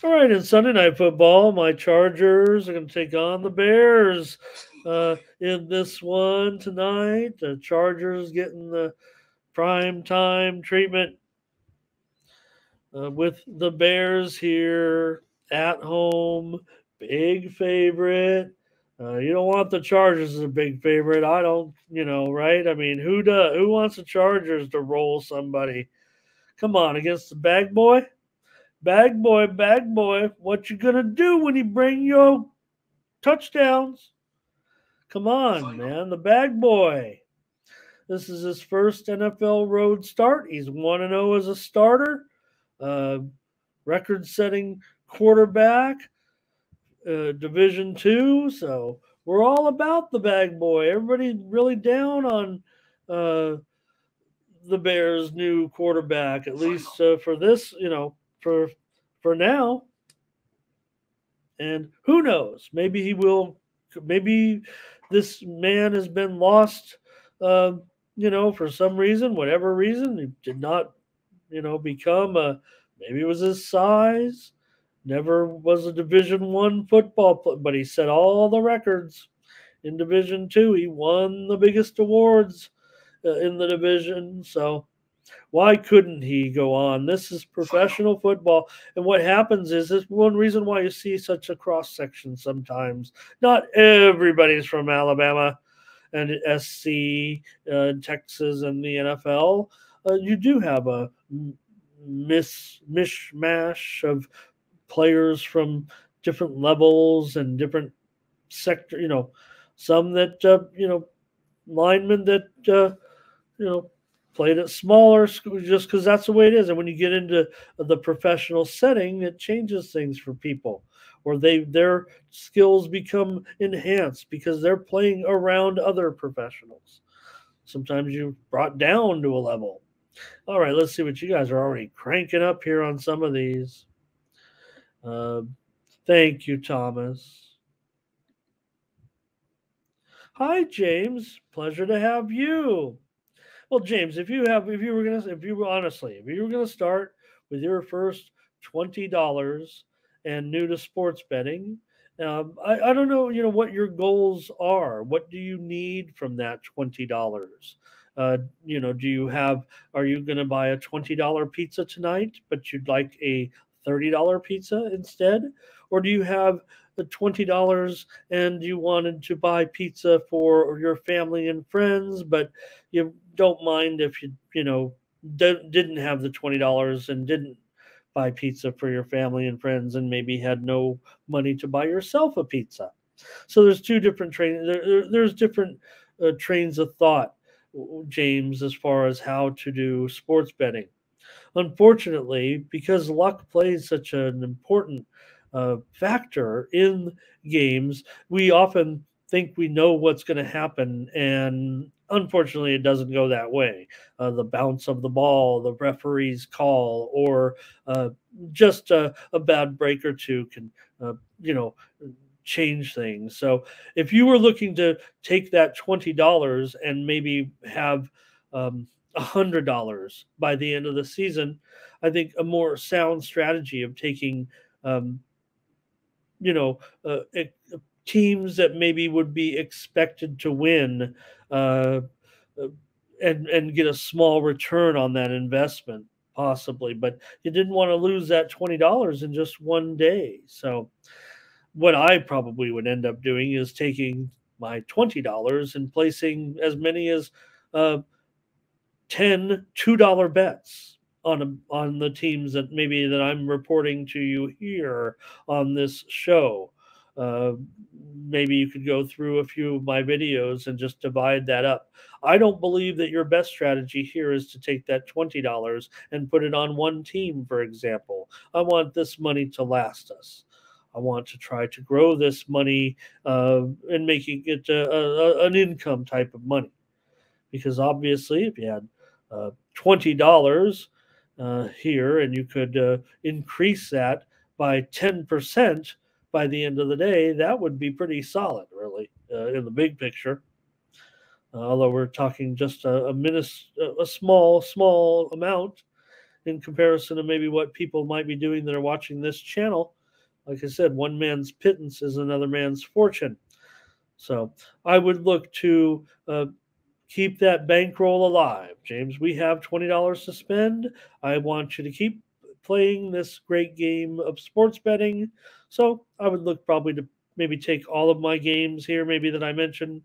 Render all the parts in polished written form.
All right, in Sunday Night Football, my Chargers are going to take on the Bears in this one tonight. The Chargers getting the prime time treatment with the Bears here at home. Big favorite. You don't want the Chargers as a big favorite. I don't, right? I mean, who does? Who wants the Chargers to roll somebody? Come on, against the bag boy? Bag boy, what you gonna do when he bring your touchdowns? Come on, man, the bag boy. This is his first NFL road start. He's 1-0 as a starter. Uh, record-setting quarterback, Division Two. So we're all about the bag boy. Everybody really down on uh, the Bears' new quarterback, at least for this, for now. And who knows? Maybe he will. Maybe this man has been lost. For some reason, whatever reason, he did not, become a. Maybe it was his size. Never was a Division 1 football player, but he set all the records in Division 2. He won the biggest awards in the division. So why couldn't he go on? This is professional football. And what happens is this one reason why you see such a cross section sometimes. Not everybody's from Alabama and SC, Texas, and the NFL. You do have a mishmash of players from different levels and different sector. Some that, linemen that, you know, played at smaller schools just because that's the way it is. And when you get into the professional setting, it changes things for people, or their skills become enhanced because they're playing around other professionals. Sometimes you're brought down to a level. All right, let's see what you guys are already cranking up here on some of these. Uh, thank you, Thomas. Hi, James. Pleasure to have you. Well, James, if you were gonna start with your first $20 and new to sports betting, I don't know, what your goals are. What do you need from that $20? Do you have? Are you going to buy a $20 pizza tonight, but you'd like a $30 pizza instead, or do you have the $20 and you wanted to buy pizza for your family and friends, but you don't mind if didn't have the $20 and didn't buy pizza for your family and friends and maybe had no money to buy yourself a pizza. So there's two different there's different trains of thought, James, as far as how to do sports betting. Unfortunately, because luck plays such an important factor in games, we often think we know what's going to happen, and unfortunately, it doesn't go that way. The bounce of the ball, the referee's call, or just a bad break or two can, you know, change things. So if you were looking to take that $20 and maybe have $100 by the end of the season, I think a more sound strategy of taking, um, you know, uh, e- teams that maybe would be expected to win, uh, uh, and get a small return on that investment, possibly. But you didn't want to lose that $20 in just one day. So what I probably would end up doing is taking my $20 and placing as many as uh, 10 $2 bets on the teams that maybe that I'm reporting to you here on this show. Uh, Maybe you could go through a few of my videos and just divide that up. I don't believe that your best strategy here is to take that $20 and put it on one team, for example. I want this money to last us. I want to try to grow this money and making it an income type of money. Because obviously, if you had $20 here and you could increase that by 10% by the end of the day, that would be pretty solid, really, in the big picture. Although we're talking just a small amount, in comparison to maybe what people might be doing that are watching this channel. Like I said, one man's pittance is another man's fortune. So I would look to keep that bankroll alive. James, we have $20 to spend. I want you to keep playing this great game of sports betting. So I would look probably to maybe take all of my games here, maybe that I mentioned,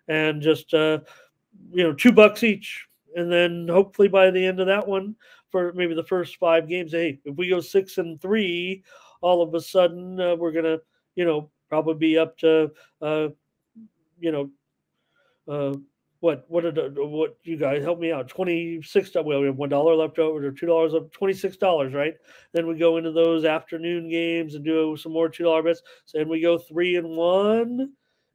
and just $2 each. And then hopefully by the end of that one, for maybe the first 5 games, hey, if we go 6-3, all of a sudden we're gonna, probably be up to, you know, uh, what you guys help me out? 26. Well, we have $1 left over, or $2 up, $26, right? Then we go into those afternoon games and do some more $2 bets. So then we go 3-1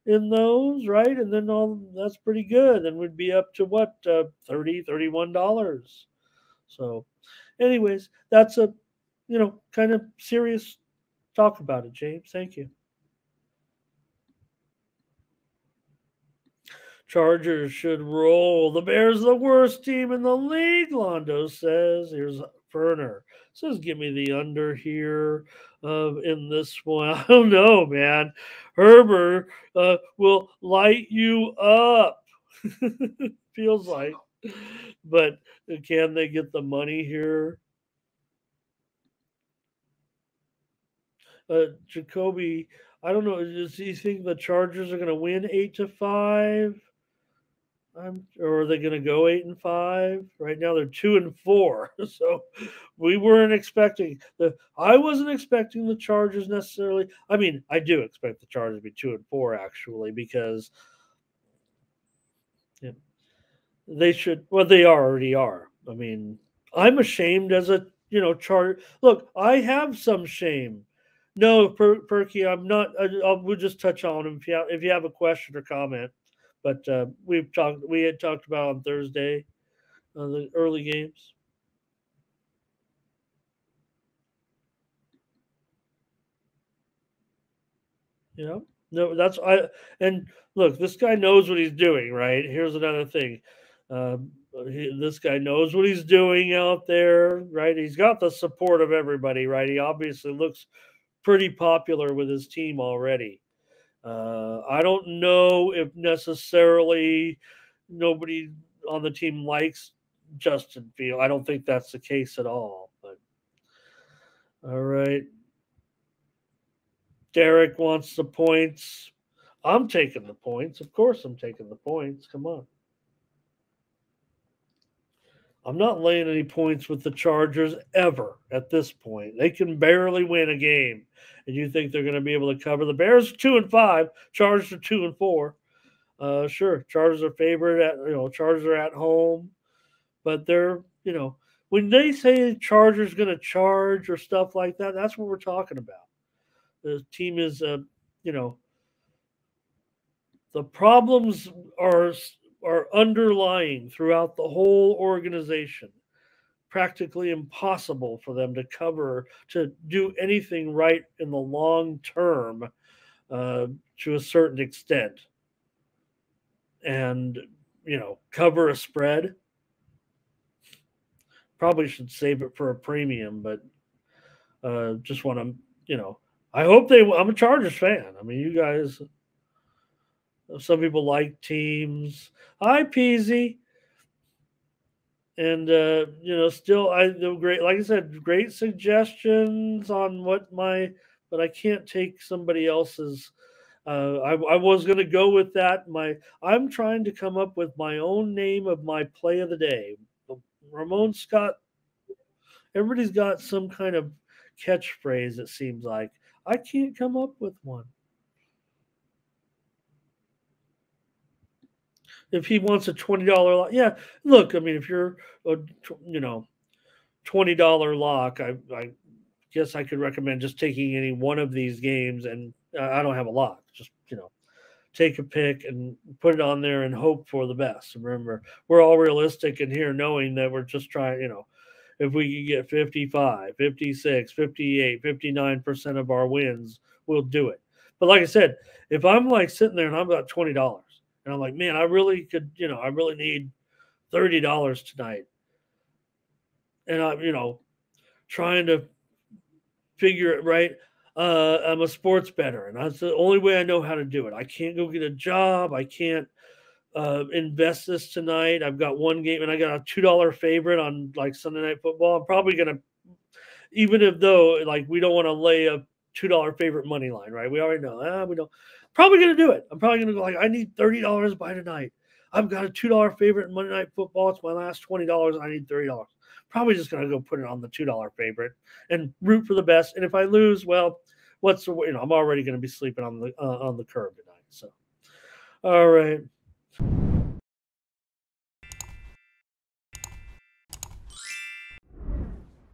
in those, right? And then all that's pretty good. Then we'd be up to what, 30, $31. So, anyways, that's a kind of serious talk about it, James. Thank you. Chargers should roll. The Bears are the worst team in the league, Londo says. Here's Ferner. Says, give me the under here in this one. I don't know, man. Herbert will light you up. Feels like. But can they get the money here? Jacoby, I don't know. Does he think the Chargers are going to win 8-5? Or are they going to go 8-5? Right now they're 2-4. So we weren't expecting the. I wasn't expecting the Chargers necessarily. I mean, I do expect the Chargers to be 2-4 actually, because yeah, they should. Well, they already are. I mean, I'm ashamed as a chart. Look, I have some shame. No, Perky, I'm not. We'll just touch on him if you have a question or comment. But we had talked about on Thursday the early games. You know, no, that's I. And look, this guy knows what he's doing, right? Here's another thing. This guy knows what he's doing out there, right? He's got the support of everybody, right? He obviously looks pretty popular with his team already. I don't know if necessarily nobody on the team likes Justin Field. I don't think that's the case at all. But all right, Derek wants the points. I'm taking the points. Of course, I'm taking the points. Come on. I'm not laying any points with the Chargers ever at this point. They can barely win a game, and you think they're going to be able to cover? The Bears are 2-5. Chargers are 2-4. Sure, Chargers are favored at Chargers are at home, but they're when they say Chargers going to charge or stuff like that, that's what we're talking about. The team is you know the problems are underlying throughout the whole organization. Practically impossible for them to cover to do anything right in the long term uh, to a certain extent, and cover a spread. Probably should save it for a premium, but just want to I hope they. I'm a Chargers fan. I mean, you guys. Some people like teams. Hi, Peasy. And still, I do great. Like I said, great suggestions on but I can't take somebody else's. I was going to go with that. I'm trying to come up with my own name of my play of the day. Ramon Scott. Everybody's got some kind of catchphrase. It seems like I can't come up with one. If he wants a $20 yeah, look, I mean, if you're a $20 lock, I guess I could recommend just taking any one of these games, and I don't have a lock. Just take a pick and put it on there and hope for the best. Remember, we're all realistic in here, knowing that we're just trying. If we can get 55, 56, 58, 59% of our wins, we'll do it. But like I said, if I'm like sitting there and I've got $20 and I'm like, man, I really could, I really need $30 tonight. and I'm, trying to figure it right. I'm a sports bettor, and that's the only way I know how to do it. I can't go get a job. I can't invest this tonight. I've got one game, and I got a $2 favorite on like Sunday Night Football. I'm probably gonna, even if though like we don't want to lay a $2 favorite money line, right? We already know. We don't. Probably gonna do it. I'm probably gonna go like I need $30 by tonight. I've got a $2 favorite in Monday Night Football. It's my last $20. I need $30. Probably just gonna go put it on the $2 favorite and root for the best. And if I lose, well, what's the, I'm already gonna be sleeping on the curb tonight. So, all right.